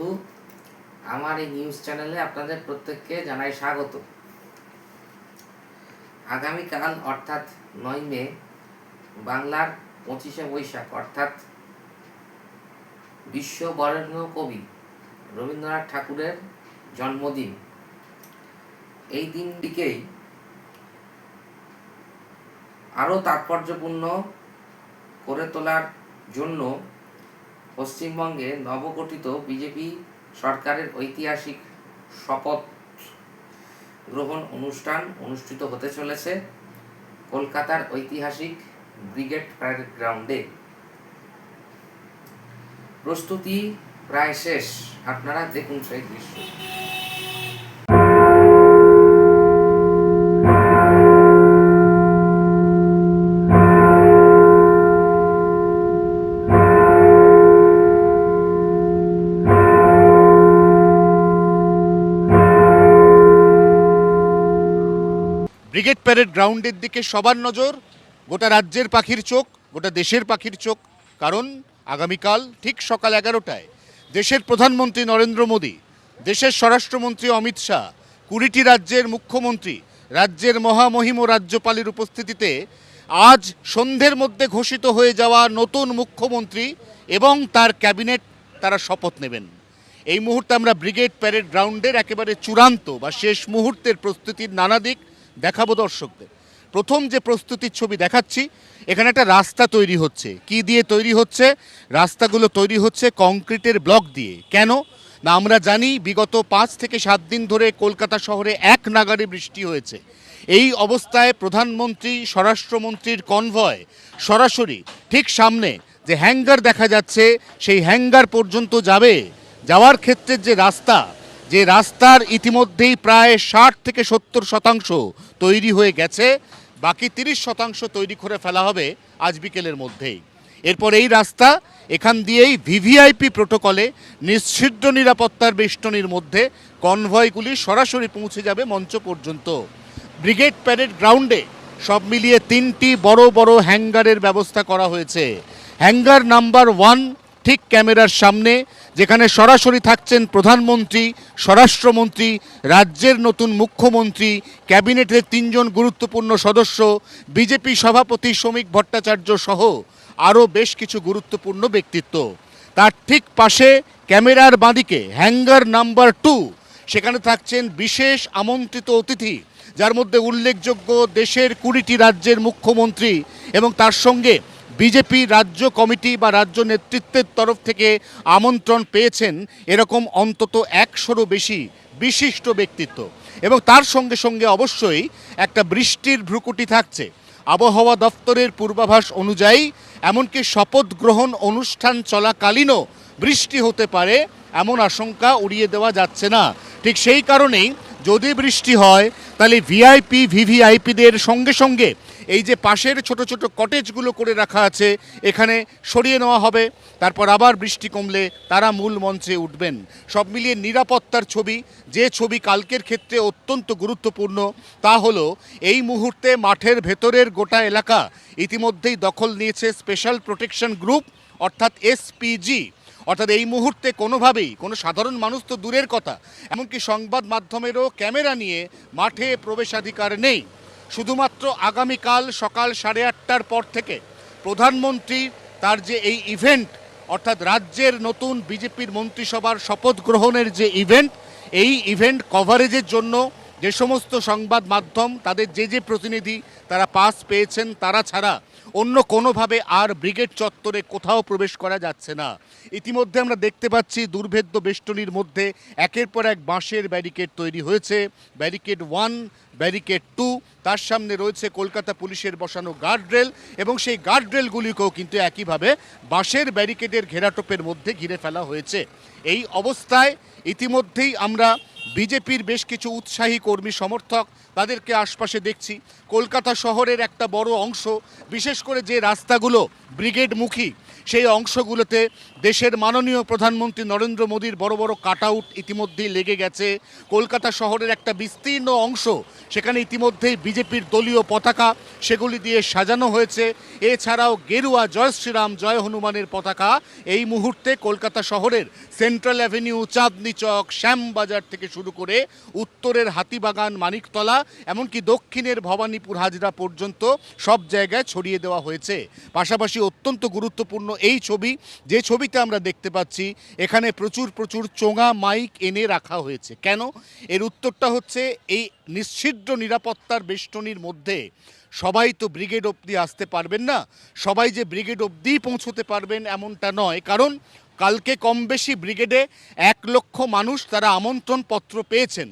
বন্ধু, আমার এই নিউজ চ্যানেলে আপনাদের প্রত্যেককে জানাই স্বাগত। আগামীকাল অর্থাৎ 9 মে বাংলার 25শে বৈশাখ অর্থাৎ বিশ্ব বরেণ্য কবি রবীন্দ্রনাথ ঠাকুরের জন্মদিন। এই দিনটিকেই আরও তাৎপর্যপূর্ণ করে তোলার জন্য পশ্চিমবঙ্গে নবগঠিত বিজেপি সরকারের ঐতিহাসিক শপথ গ্রহণ অনুষ্ঠান অনুষ্ঠিত হতে চলেছে কলকাতার ঐতিহাসিক ব্রিগেড প্যারেড গ্রাউন্ডে। প্রস্তুতি প্রায় শেষ, আপনারা দেখুন সেই দৃশ্য। ব্রিগেড প্যারেড গ্রাউন্ডের দিকে সবার নজর, গোটা রাজ্যের পাখির চোখ, গোটা দেশের পাখির চোখ। কারণ আগামীকাল ঠিক সকাল 11টায় দেশের প্রধানমন্ত্রী নরেন্দ্র মোদী, দেশের স্বরাষ্ট্রমন্ত্রী অমিত শাহ, 20টি রাজ্যের মুখ্যমন্ত্রী, রাজ্যের মহামহিম রাজ্যপালের উপস্থিতিতে আজ সন্ধ্যের মধ্যে ঘোষিত হয়ে যাওয়া নতুন মুখ্যমন্ত্রী এবং তার ক্যাবিনেট তারা শপথ নেবেন। এই মুহূর্তে আমরা ব্রিগেড প্যারেড গ্রাউন্ডের একেবারে চূড়ান্ত বা শেষ মুহূর্তের প্রস্তুতির নানা দিক দেখাবো দর্শকদের। প্রথম যে প্রস্তুতির ছবি দেখাচ্ছি, এখানে একটা রাস্তা তৈরি হচ্ছে। কি দিয়ে তৈরি হচ্ছে? রাস্তাগুলো তৈরি হচ্ছে কংক্রিটের ব্লক দিয়ে। কেন না, আমরা জানি বিগত 5 থেকে 7 দিন ধরে কলকাতা শহরে এক নাগাড়ে বৃষ্টি হয়েছে। এই অবস্থায় প্রধানমন্ত্রী, স্বরাষ্ট্রমন্ত্রীর কনভয় সরাসরি ঠিক সামনে যে হ্যাঙ্গার দেখা যাচ্ছে সেই হ্যাঙ্গার পর্যন্ত যাওয়ার ক্ষেত্রে যে রাস্তার ইতিমধ্যেই প্রায় 60 থেকে 70% তৈরি হয়ে গেছে, বাকি 30% তৈরি করে ফেলা হবে আজ বিকেলের মধ্যেই। এরপর এই রাস্তা এখান দিয়েই ভিভিআইপি প্রোটোকলে নিশ্চিদ্র নিরাপত্তার বেষ্টনীর মধ্যে কনভয়গুলি সরাসরি পৌঁছে যাবে মঞ্চ পর্যন্ত। ব্রিগেড প্যারেড গ্রাউন্ডে সব মিলিয়ে 3টি বড় বড় হ্যাঙ্গারের ব্যবস্থা করা হয়েছে। হ্যাঙ্গার নাম্বার 1 ঠিক ক্যামেরার সামনে, যেখানে সরাসরি থাকছেন প্রধানমন্ত্রী, স্বরাষ্ট্রমন্ত্রী, রাজ্যের নতুন মুখ্যমন্ত্রী, ক্যাবিনেটের 3 জন গুরুত্বপূর্ণ সদস্য, বিজেপি সভাপতি শ্রমিক ভট্টাচার্য সহ আরও বেশ কিছু গুরুত্বপূর্ণ ব্যক্তিত্ব। তার ঠিক পাশে ক্যামেরার বাঁদিকে হ্যাঙ্গার নাম্বার 2, সেখানে থাকছেন বিশেষ আমন্ত্রিত অতিথি, যার মধ্যে উল্লেখযোগ্য দেশের 20টি রাজ্যের মুখ্যমন্ত্রী এবং তার সঙ্গে বিজেপি রাজ্য কমিটি বা রাজ্য নেতৃত্বের তরফ থেকে আমন্ত্রণ পেয়েছেন এরকম অন্তত 100রও বেশি বিশিষ্ট ব্যক্তিত্ব। এবং তার সঙ্গে সঙ্গে অবশ্যই একটা বৃষ্টির ভ্রুকুটি থাকছে। আবহাওয়া দপ্তরের পূর্বাভাস অনুযায়ী এমনকি শপথ গ্রহণ অনুষ্ঠান চলাকালীনও বৃষ্টি হতে পারে, এমন আশঙ্কা উড়িয়ে দেওয়া যাচ্ছে না। ঠিক সেই কারণেই যদি বৃষ্টি হয় তাহলে ভিভিআইপিদের সঙ্গে সঙ্গে এই যে পাশের ছোট ছোট কটেজগুলো করে রাখা আছে এখানে সরিয়ে নেওয়া হবে। তারপর আবার বৃষ্টি কমলে তারা মূল মঞ্চে উঠবেন। সব মিলিয়ে নিরাপত্তার ছবি, যে ছবি কালকের ক্ষেত্রে অত্যন্ত গুরুত্বপূর্ণ, তা হলো এই মুহূর্তে মাঠের ভেতরের গোটা এলাকা ইতিমধ্যেই দখল নিয়েছে স্পেশাল প্রোটেকশন গ্রুপ অর্থাৎ এসপিজি। অর্থাৎ এই মুহূর্তে কোনোভাবেই কোনো সাধারণ মানুষ তো দূরের কথা, এমনকি সংবাদ মাধ্যমেরও ক্যামেরা নিয়ে মাঠে প্রবেশাধিকার নেই। শুধুমাত্র আগামীকাল সকাল 8:30টার পর থেকে প্রধানমন্ত্রী তার যে এই ইভেন্ট, অর্থাৎ রাজ্যের নতুন বিজেপির মন্ত্রিসভার শপথ গ্রহণের যে ইভেন্ট, এই ইভেন্ট কভারেজের জন্য যে সমস্ত সংবাদ মাধ্যম তাদের যে প্রতিনিধি তারা পাস পেয়েছেন, তারা ছাড়া অন্য কোনোভাবে আর ব্রিগেড চত্বরে কোথাও প্রবেশ করা যাচ্ছে না। ইতিমধ্যে আমরা দেখতে পাচ্ছি দুর্ভেদ্য বেষ্টনীর মধ্যে একের পর এক বাঁশের ব্যারিকেড তৈরি হয়েছে। ব্যারিকেড 1, ব্যারিকেড 2, তার সামনে রয়েছে কলকাতা পুলিশের বসানো গার্ডরেল এবং সেই গার্ডরেলগুলিকেও কিন্তু একইভাবে বাঁশের ব্যারিকেডের ঘেরাটোপের মধ্যে ঘিরে ফেলা হয়েছে। এই অবস্থায় ইতিমধ্যেই আমরা বিজেপির বেশ কিছু উৎসাহী কর্মী সমর্থক তাদেরকে আশপাশে দেখছি। কলকাতা শহরের একটা বড় অংশ, বিশেষ করে যে রাস্তাগুলো ব্রিগেডমুখী, সেই অংশগুলোতে দেশের মাননীয় প্রধানমন্ত্রী নরেন্দ্র মোদীর বড় বড় কাটআউট ইতিমধ্যেই লেগে গেছে। কলকাতা শহরের একটা বিস্তীর্ণ অংশ, সেখানে ইতিমধ্যেই বিজেপির দলীয় পতাকা সেগুলি দিয়ে সাজানো হয়েছে। এছাড়াও গেরুয়া জয় শ্রীরাম জয় হনুমানের পতাকা এই মুহূর্তে কলকাতা শহরের সেন্ট্রাল অ্যাভিনিউ, চাঁদনি চক, শ্যামবাজার থেকে শুরু করে উত্তরের হাতিবাগান, মানিকতলা, এমনকি দক্ষিণের ভবানীপুর হাজরা পর্যন্ত সব জায়গায় ছড়িয়ে দেওয়া হয়েছে। পাশাপাশি অত্যন্ত গুরুত্বপূর্ণ এই ছবি, যে ছবিতে আমরা দেখতে পাচ্ছি এখানে প্রচুর প্রচুর চোঙা মাইক এনে রাখা হয়েছে। কেন? এর উত্তরটা হচ্ছে এই নিশ্ছিদ্র নিরাপত্তার বেষ্টনীর মধ্যে সবাই তো ব্রিগেড অবধি আসতে পারবেন না, সবাই যে ব্রিগেড অবধি পৌঁছতে পারবেন এমনটা নয়। কারণ কালকে কম বেশি ব্রিগেডে 1 লক্ষ মানুষ তারা আমন্ত্রণপত্র পেয়েছেন।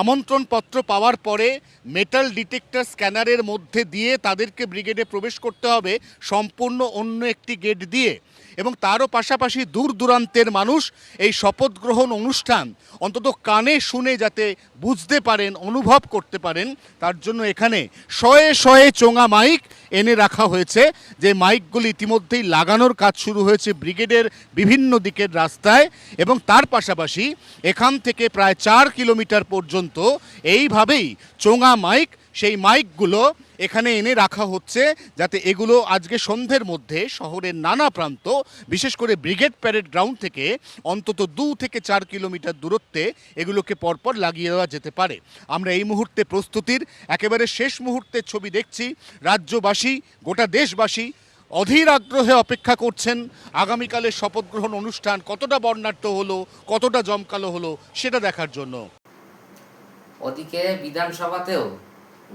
আমন্ত্রণপত্র পাওয়ার পরে মেটাল ডিটেক্টর স্ক্যানারের মধ্যে দিয়ে তাদেরকে ব্রিগেডে প্রবেশ করতে হবে সম্পূর্ণ অন্য একটি গেট দিয়ে। এবং তারও পাশাপাশি দূর দূরান্তের মানুষ এই শপথ গ্রহণ অনুষ্ঠান অন্তত কানে শুনে যাতে বুঝতে পারেন, অনুভব করতে পারেন, তার জন্য এখানে শয়ে শয়ে চোঙা মাইক এনে রাখা হয়েছে। যে মাইকগুলি ইতিমধ্যেই লাগানোর কাজ শুরু হয়েছে ব্রিগেডের বিভিন্ন দিকের রাস্তায়। এবং তার পাশাপাশি এখান থেকে প্রায় 4 কিলোমিটার পর্যন্ত এইভাবেই চোঙা মাইক, সেই মাইকগুলো এখানে এনে রাখা হচ্ছে যাতে এগুলো আজকে সন্ধ্যের মধ্যে শহরের নানা প্রান্ত, বিশেষ করে ব্রিগেড প্যারেড গ্রাউন্ড থেকে অন্তত 2 থেকে 4 কিলোমিটার দূরত্বে এগুলোকে পরপর লাগিয়ে দেওয়া যেতে পারে। আমরা এই মুহূর্তে প্রস্তুতির একেবারে শেষ মুহূর্তের ছবি দেখছি। রাজ্যবাসী, গোটা দেশবাসী অধীর আগ্রহে অপেক্ষা করছেন আগামীকালের শপথ গ্রহণ অনুষ্ঠান কতটা বর্ণাঢ্য হলো, কতটা জমকালো হলো সেটা দেখার জন্য। ওদিকে বিধানসভাতেও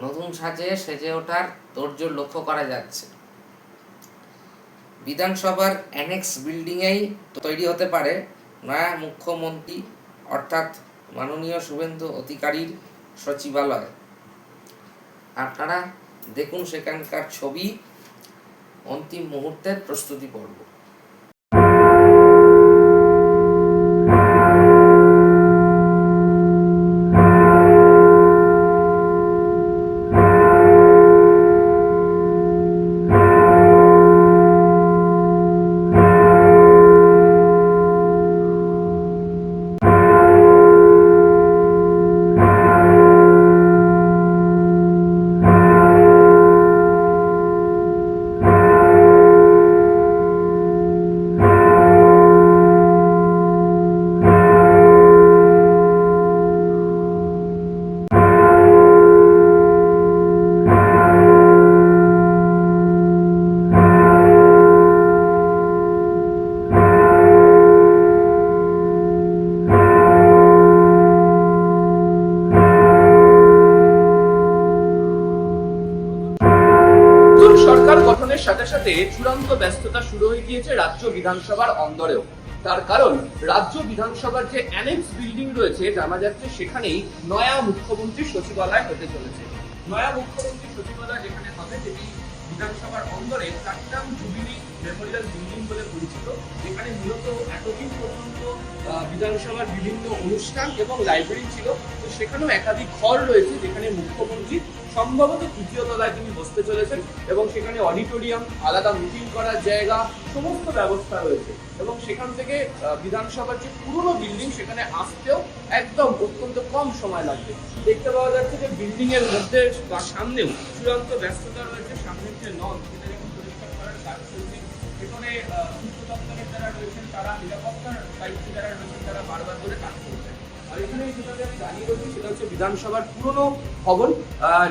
নতুন সাজে সেজে ওঠার তোড়জোড় লক্ষ্য করা যাচ্ছে। বিধানসভার অ্যানেক্স বিল্ডিংয়েই তৈরি হতে পারে নয়া মুখ্যমন্ত্রী অর্থাৎ মাননীয় শুভেন্দু অধিকারীর সচিবালয়। আপনারা দেখুন সেখানকার ছবি, অন্তিম মুহূর্তের প্রস্তুতি পর্ব। সরকার গঠনের সাথে সাথে চূড়ান্ত ব্যস্ততা শুরু হয়ে গিয়েছে রাজ্য বিধানসভার অন্দরেও। তার কারণ রাজ্য বিধানসভার যে অ্যানেক্স বিল্ডিং রয়েছে, জানা যাচ্ছে সেখানেই নয়া মুখ্যমন্ত্রী সচিবালয় হতে চলেছে। নয়া মুখ্যমন্ত্রী সচিবালয় যেখানে হবে, যেটি বিধানসভার অন্দরে প্লাটিনাম জুবিলি মেমোরিয়াল বিল্ডিং বলে পরিচিত, যেখানে মূলত এতদিন পর্যন্ত বিধানসভার বিভিন্ন অনুষ্ঠান এবং লাইব্রেরি ছিল। তো সেখানেও একাধিক ঘর রয়েছে যেখানে মুখ্যমন্ত্রী সম্ভবত 3য় তলায় তিনি বসতে চলেছেন এবং সেখানে অডিটোরিয়াম, আলাদা মিটিং করার জায়গা, সমস্ত ব্যবস্থা রয়েছে। এবং সেখান থেকে বিধানসভার যে পুরনো বিল্ডিং সেখানে আসতেও একদম অত্যন্ত কম সময় লাগবে। দেখতে পাওয়া যাচ্ছে যে বিল্ডিং এর মধ্যে বা সামনেও চূড়ান্ত ব্যস্ততা রয়েছে। সামনের যে লন সেটা যখন পরিষ্কার করার কাজ চলছে, সেখানে পূর্ত দপ্তরের যারা রয়েছেন তারা, নিরাপত্তার দায়িত্বে যারা রয়েছেন তারা বারবার করে কাজ করছেন। আর এখানে যেটাকে আমি জানিয়ে রয়েছি সেটা হচ্ছে বিধানসভার পুরনো ভবন,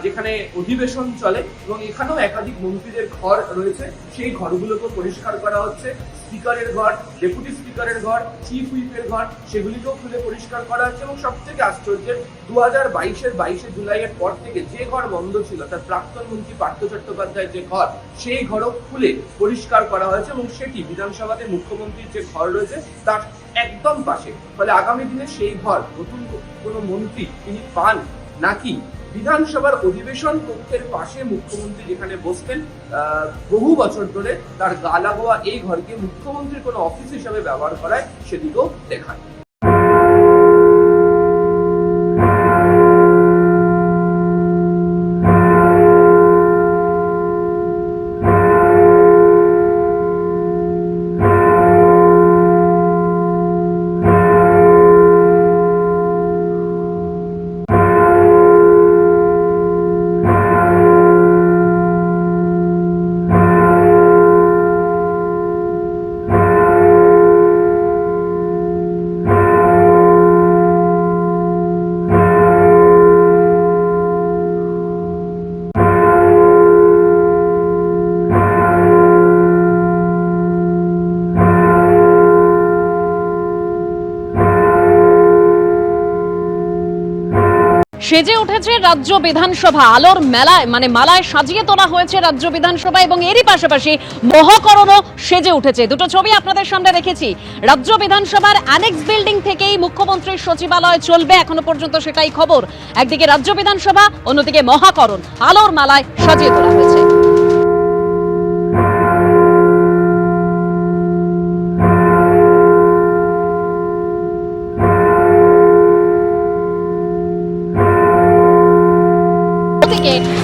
যেখানে অধিবেশন চলে এবং এখানেও একাধিক মন্ত্রীদের ঘর রয়েছে। সেই ঘরগুলোকে পরিষ্কার করা হচ্ছে। স্পিকারের ঘর, ডেপুটি স্পিকারের ঘর, চিফ হুইপের ঘর, সেগুলিকেও খুলে পরিষ্কার করা হচ্ছে। এবং সব থেকে আশ্চর্যের, 2022-এর 22শে জুলাইয়ের পর থেকে যে ঘর বন্ধ ছিল, তার প্রাক্তন মন্ত্রী পার্থ চট্টোপাধ্যায়ের যে ঘর, সেই ঘরও খুলে পরিষ্কার করা হয়েছে এবং সেটি বিধানসভাতে মুখ্যমন্ত্রীর যে ঘর রয়েছে তার একদম পাশে। ফলে আগামী দিনে সেই ঘর নতুন কোনো মন্ত্রী তিনি পান নাকি বিধানসভার অধিবেশন কক্ষের পাশে মুখ্যমন্ত্রী যেখানে বসতেন বহু বছর ধরে, তার গা লাগোয়া এই ঘরকে মুখ্যমন্ত্রীর কোনো অফিস হিসাবে ব্যবহার করায় সেদিকেও দেখায়। সেজে উঠেছে রাজ্য বিধানসভা। আলোর মেলায় মালায় সাজিয়ে তোলা হয়েছে রাজ্য বিধানসভা এবং এরই পাশাপাশি মহাকরণও সেজে উঠেছে। দুটো ছবি আপনাদের সামনে রেখেছি। রাজ্য বিধানসভার অ্যানেক্স বিল্ডিং থেকেই মুখ্যমন্ত্রীর সচিবালয় চলবে, এখনো পর্যন্ত সেটাই খবর। একদিকে রাজ্য বিধানসভা, অন্যদিকে মহাকরণ। আলোর মালায় সাজিয়ে তোলা হয়েছে।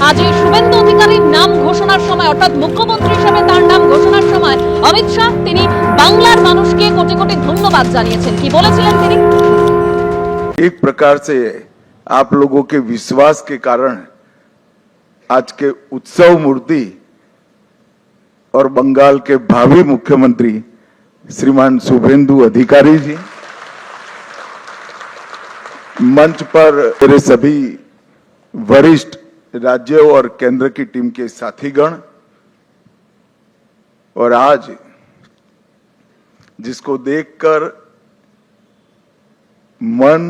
আজ এই শুভেন্দু অধিকারীর নাম ঘোষণার সময়, অর্থাৎ মুখ্যমন্ত্রী হিসেবে তার নাম ঘোষণার সময় অমিত শাহ তিনি বাংলার মানুষকে কোটি কোটি ধন্যবাদ জানিয়েছেন। কি বলেছিলেন তিনি? एक प्रकार से आप लोगों के विश्वास के कारण आज के उत्सव मूर्ति और बंगाल के भावी मुख्यमंत्री श्रीमान शुभेंदु अधिकारी जी, मंच पर मेरे सभी वरिष्ठ राज्य और केंद्र की टीम के साथीगण, और आज जिसको देखकर मन,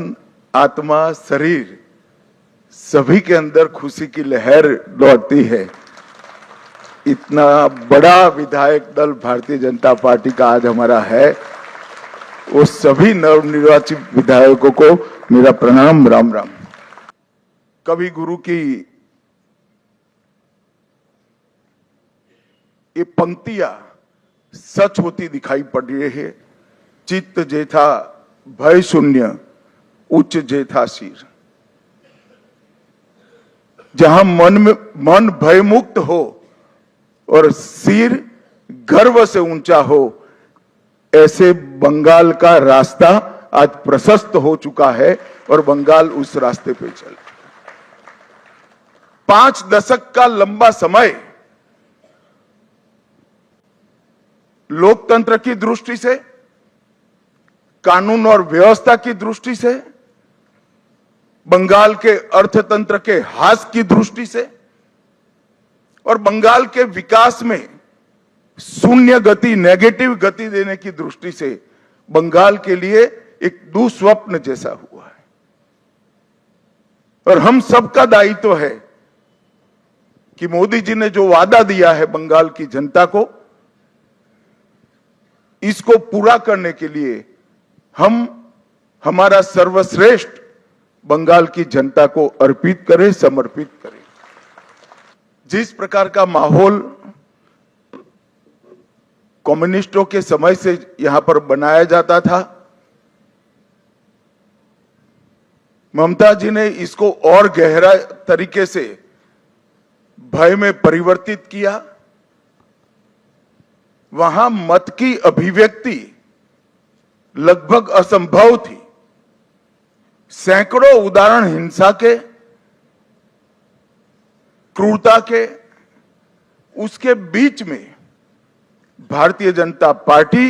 आत्मा, शरीर सभी के अंदर खुशी की लहर दौड़ती है। इतना बड़ा विधायक दल भारतीय जनता पार्टी का आज हमारा है। वो सभी नवनिर्वाचित विधायकों को मेरा प्रणाम, राम राम। कवि गुरु की ये पंक्तियां सच होती दिखाई पड़ रही है। चित्त जेठा भय शून्य, उच्च जेठा सिर। जहां मन भय मुक्त हो और सिर गर्व से ऊंचा हो, ऐसे बंगाल का रास्ता आज प्रशस्त हो चुका है और बंगाल उस रास्ते पे चल। 5 दशक का लंबा समय लोकतंत्र की दृष्टि से, कानून और व्यवस्था की दृष्टि से, बंगाल के अर्थतंत्र के ह्रास की दृष्टि से और बंगाल के विकास में शून्य गति, नेगेटिव गति देने की दृष्टि से बंगाल के लिए एक दुस्वप्न जैसा हुआ है। और हम सबका दायित्व है कि मोदी जी ने जो वादा दिया है बंगाल की जनता को, इसको पूरा करने के लिए हम हमारा सर्वश्रेष्ठ बंगाल की जनता को अर्पित करें, समर्पित करें। जिस प्रकार का माहौल कम्युनिस्टों के समय से यहां पर बनाया जाता था, ममता जी ने इसको और गहरा तरीके से भय में परिवर्तित किया। वहां मत की अभिव्यक्ति लगभग असंभव थी। सैकड़ों उदाहरण हिंसा के, क्रूरता के, उसके बीच में भारतीय जनता पार्टी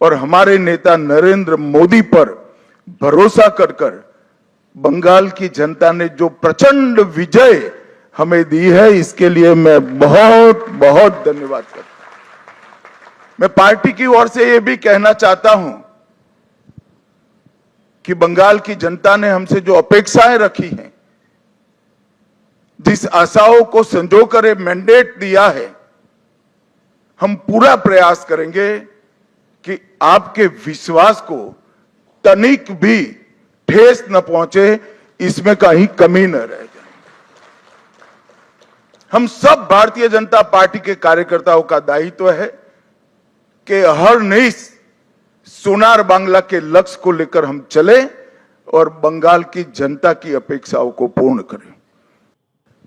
और हमारे नेता नरेंद्र मोदी पर भरोसा कर बंगाल की जनता ने जो प्रचंड विजय हमें दी है, इसके लिए मैं बहुत बहुत धन्यवाद करता हूं। मैं पार्टी की ओर से यह भी कहना चाहता हूं कि बंगाल की जनता ने हमसे जो अपेक्षाएं रखी हैं, जिस आशाओं को संजोकर मैंडेट दिया है, हम पूरा प्रयास करेंगे कि आपके विश्वास को तनिक भी ठेस न पहुंचे, इसमें कहीं कमी न रह जाए। हम सब भारतीय जनता पार्टी के कार्यकर्ताओं का दायित्व है कि हर नई सोनार बांग्ला के लक्ष्य को लेकर हम चले और बंगाल की जनता की अपेक्षाओं को पूर्ण करें।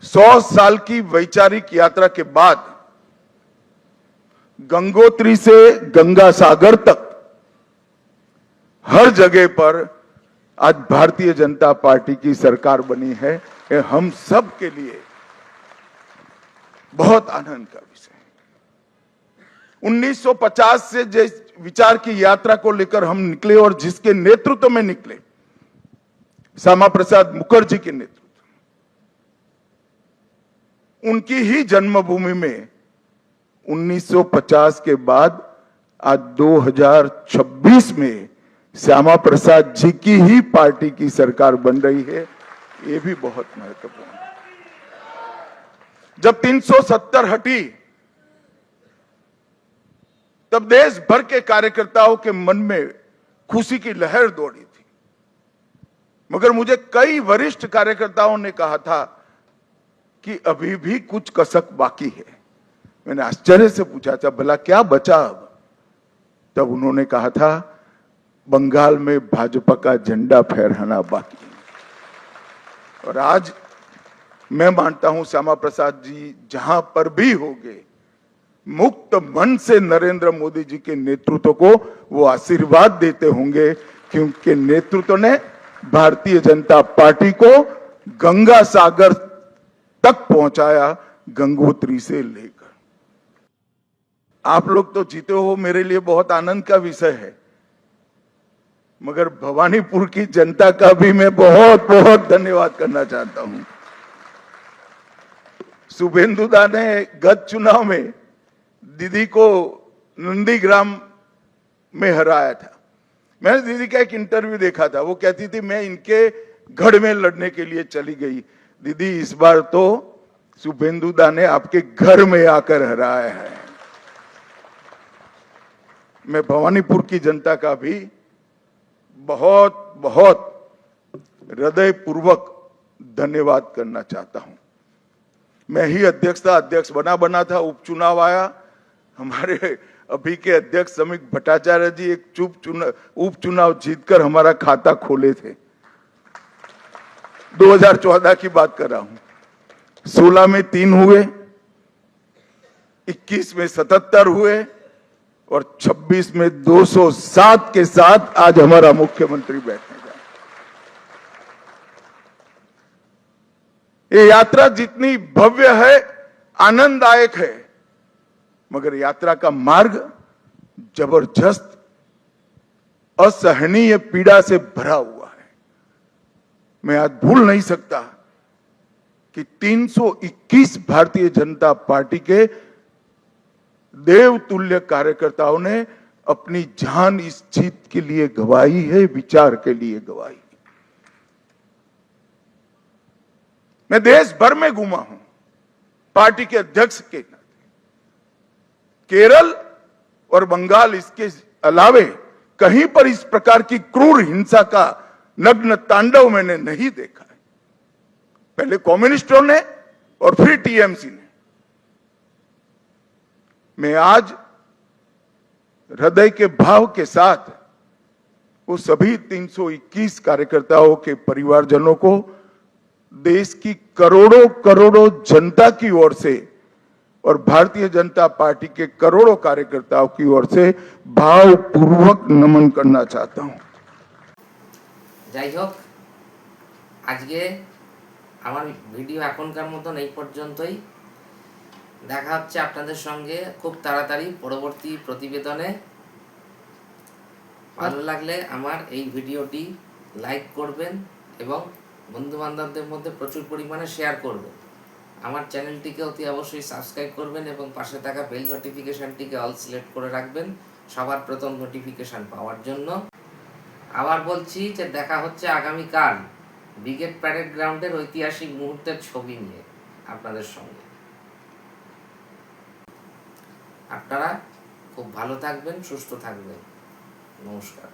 100 साल की वैचारिक यात्रा के बाद गंगोत्री से गंगा सागर तक हर जगह पर आज भारतीय जनता पार्टी की सरकार बनी है। ये हम सब के लिए बहुत आनंद का विषय है। 1950 से जिस विचार की यात्रा को लेकर हम निकले और जिसके नेतृत्व में निकले, श्यामा प्रसाद मुखर्जी के नेतृत्व, उनकी ही जन्मभूमि में 1950 के बाद आज 2026 में श्यामा प्रसाद जी की ही पार्टी की सरकार बन रही है। ये भी बहुत महत्वपूर्ण है। जब 370 हटी तब देश भर के कार्यकर्ताओं के मन में खुशी की लहर दौड़ी थी, मगर मुझे कई वरिष्ठ कार्यकर्ताओं ने कहा था कि अभी भी कुछ कसक बाकी है। मैंने आश्चर्य से पूछा था, भला क्या बचा अब? तब उन्होंने कहा था, बंगाल में भाजपा का झंडा फहराना बाकी है। और आज मैं मानता हूं श्यामा प्रसाद जी जहां पर भी होंगे, मुक्त मन से नरेंद्र मोदी जी के नेतृत्व को वो आशीर्वाद देते होंगे, क्योंकि नेतृत्व ने भारतीय जनता पार्टी को गंगा सागर तक पहुंचाया, गंगोत्री से लेकर। आप लोग तो जीते हो, मेरे लिए बहुत आनंद का विषय है, मगर भवानीपुर की जनता का भी मैं बहुत बहुत धन्यवाद करना चाहता हूं। शुभेंदुदा ने गत चुनाव में दीदी को नंदीग्राम में हराया था। मैंने दीदी का एक इंटरव्यू देखा था, वो कहती थी मैं इनके गढ़ में लड़ने के लिए चली गई। दीदी, इस बार तो शुभेंदुदा ने आपके घर में आकर हराया है। मैं भवानीपुर की जनता का भी बहुत बहुत हृदयपूर्वक धन्यवाद करना चाहता हूं। मैं ही अध्यक्ष बना था, उपचुनाव आया, हमारे अभी के अध्यक्ष समीक भट्टाचार्य जी एक उपचुनाव जीतकर हमारा खाता खोले थे। 2014 की बात कर रहा हूं। 16 में 3 हुए, 21 में 77 हुए और 26 में 207 के साथ आज हमारा मुख्यमंत्री बैठेगा। ये यात्रा जितनी भव्य है, आनंददायक है, मगर यात्रा का मार्ग जबरदस्त असहनीय पीड़ा से भरा हुआ है। मैं आज भूल नहीं सकता कि 321 भारतीय जनता पार्टी के देवतुल्य कार्यकर्ताओं ने अपनी जान इस जीत के लिए गवाई है, विचार के लिए गवाई। मैं देश भर में घूमा हूं पार्टी के अध्यक्ष के नाते। केरल और बंगाल इसके अलावे कहीं पर इस प्रकार की क्रूर हिंसा का नग्न तांडव मैंने नहीं देखा है। पहले कम्युनिस्टों ने और फिर टीएमसी ने। मैं आज हृदय के भाव के साथ वो सभी 321 कार्यकर्ताओं के परिवारजनों को देश की करोड़ों करोड़ों जनता की ओर से और भारतीय जनता पार्टी के करोड़ों कार्यकर्ताओं की ओर से भावपूर्वक नमन करना चाहता हूं। যাই হোক, আজকে আমার ভিডিও এখনকার মতন এই পর্যন্তই। দেখা হচ্ছে আপনাদের সঙ্গে খুব তাড়াতাড়ি পরবর্তী প্রতিবেদনে। ভালো লাগলে আমার এই ভিডিওটি লাইক করবেন এবং বন্ধু বান্ধবদের মধ্যে প্রচুর পরিমাণে শেয়ার করবেন। আমার চ্যানেলটিকে অতি অবশ্যই সাবস্ক্রাইব করবেন এবং পাশে থাকা বেল নোটিফিকেশনটিকে অল সিলেক্ট করে রাখবেন সবার প্রথম নোটিফিকেশন পাওয়ার জন্য। আবার বলছি যে দেখা হচ্ছে আগামীকাল ব্রিগেড প্যারেড গ্রাউন্ডের ঐতিহাসিক মুহূর্তের ছবি নিয়ে আপনাদের সঙ্গে। আপনারা খুব ভালো থাকবেন, সুস্থ থাকবেন। নমস্কার।